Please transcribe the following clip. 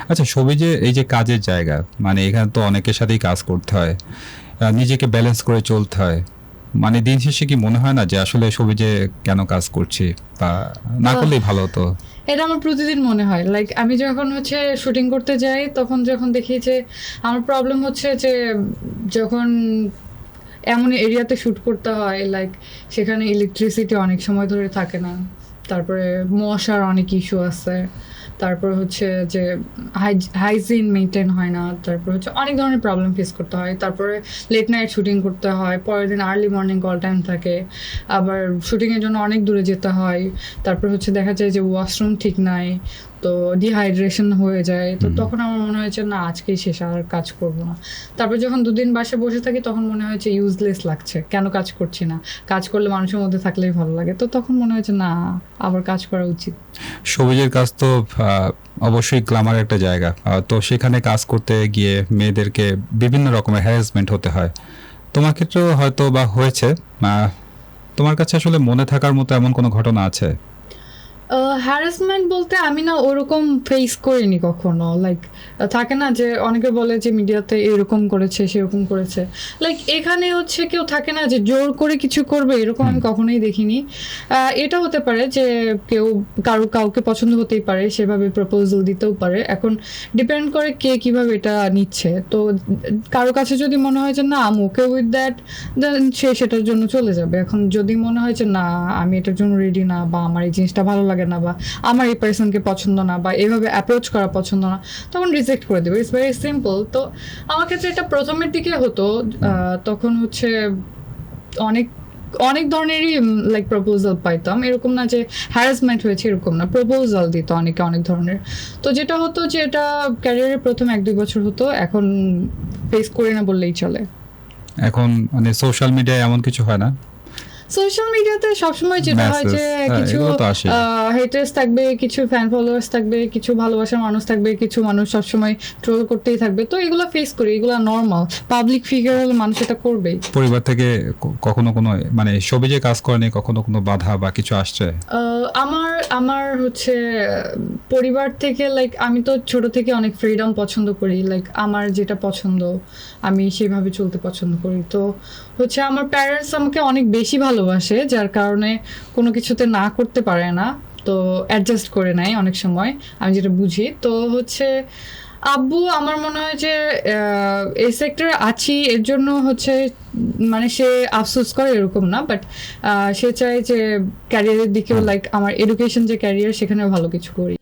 আচ্ছা, সবিজে এই যে কাজের জায়গা, মানে এখানে তো অনেকের সাথেই কাজ করতে হয়, নিজেকে ব্যালেন্স করে চলতে হয়। মানে দিন শেষে কি মনে হয় না যে আসলে সবিজে কেন কাজ করছি, বা না আহ, করলেই ভালো হতো? এটা আমার প্রতিদিন মনে হয়। লাইক আমি যখন হচ্ছে শুটিং করতে যাই তখন যখন দেখি যে আমার প্রবলেম হচ্ছে যে যখন এমন এরিয়াতে শুট করতে হয়, লাইক সেখানে ইলেকট্রিসিটি অনেক সময় ধরে থাকে না, তারপরে মশার অনেক ইস্যু আছে, তারপর হচ্ছে যে হাইজিন মেনটেন হয় না, তারপর হচ্ছে অনেক ধরনের প্রবলেম ফেস করতে হয়, তারপরে লেট নাইট শুটিং করতে হয়, পরের দিন আর্লি মর্নিং কল টাইম থাকে, আবার শুটিংয়ের জন্য অনেক দূরে যেতে হয়, তারপর হচ্ছে দেখা যায় যে ওয়াশরুম ঠিক নাই, তো ডিহাইড্রেশন হয়ে যায়, তো তখন আমার মনে হয়েছে না আজকেই শেষ, আর কাজ করব না। তারপর যখন দুদিন বাসে বসে থাকি তখন মনে হয়েছে ইউজলেস লাগছে, কেন কাজ করছি না, কাজ করলে মানুষের মধ্যে থাকলেই ভালো লাগে, তো তখন মনে হয়েছে না আবার কাজ করা উচিত। সবিজের কাজ তো অবশ্যই গ্ল্যামার একটা জায়গা, তো সেখানে কাজ করতে গিয়ে মেয়েদেরকে বিভিন্ন রকমের হ্যারাসমেন্ট হতে হয়। তোমার ক্ষেত্রেও হয়তো বা হয়েছে। তোমার কাছে আসলে মনে থাকার মতো এমন কোনো ঘটনা আছে? হ্যারাসমেন্ট বলতে আমি না ওরকম ফেস করিনি কখনো। লাইক থাকে না যে অনেকে বলে যে মিডিয়াতে এরকম করেছে সেরকম করেছে, লাইক এখানে হচ্ছে কেউ থাকে না যে জোর করে কিছু করবে, এরকম আমি কখনোই দেখিনি। এটা হতে পারে যে কেউ কাউকে পছন্দ হতেই পারে, সেভাবে প্রপোজাল দিতেও পারে, এখন ডিপেন্ড করে কে কিভাবে এটা নিচ্ছে। তো কারো কাছে যদি মনে হয় যে না আম ওকে উইথ দ্যাট, দেন সে সেটার জন্য চলে যাবে। এখন যদি মনে হয় যে না আমি এটার জন্য রেডি না, বা আমার এই জিনিসটা ভালো লাগে না, বা আমার এই পার্সনকে পছন্দ না, বা এভাবে অ্যাপ্রোচ করা পছন্দ না, তখন রিজেক্ট করে দেবে। It's very simple. তো আমার ক্ষেত্রে এটা প্রথমের দিকে হতো। তখন হচ্ছে অনেক অনেক ধরনেরই লাইক প্রপোজাল পাইতাম, এরকম না যে হ্যারাসমেন্ট হয়েছে এরকম না, প্রপোজাল দিত অনেকে অনেক ধরনের। তো যেটা হতো যে এটা ক্যারিয়ারের প্রথম 1-2 বছর হতো, এখন ফেস করি না বললেই চলে। এখন মানে সোশ্যাল মিডিয়ায় এমন কিছু হয় না? সোশ্যাল মিডিয়াতে সবসময় যেটা হয় যে মেসেজ, কিছু এগুলো তো আসে। হেটার্স থাকবে, কিছু ফ্যান ফলোয়ার্স থাকবে, কিছু ভালোবাসার মানুষ থাকবে, কিছু মানুষ সবসময় ট্রোল করতেই থাকবে, তো এগুলো ফেস করি, এগুলো নর্মাল। পাবলিক ফিগার হলে মানুষ এটা করবেই। পরিবার থেকে কখনো কোনো, মানে সবিজে কাজ করেনি কখনো কোনো বাধা বা কিছু আসছে? আমার আমার হচ্ছে পরিবার থেকে, লাইক আমি তো ছোট থেকে অনেক ফ্রিডম পছন্দ করি, লাইক আমার যেটা পছন্দ আমি সেভাবে চলতে পছন্দ করি। তো হচ্ছে আমার প্যারেন্টস আমাকে অনেক বেশি ভালোবাসে, যার কারণে কোনো কিছুতে না করতে পারে না, তো অ্যাডজাস্ট করে নেয় অনেক সময়, আমি যেটা বুঝি। তো হচ্ছে আব্বু আমার মনে হয় যে এই সেক্টরে আছি এর জন্য হচ্ছে, মানে সে আফসোস করে এরকম না, বাট সে চায় যে ক্যারিয়ারের দিকেও, লাইক আমার এডুকেশন যে ক্যারিয়ার সেখানেও ভালো কিছু করি।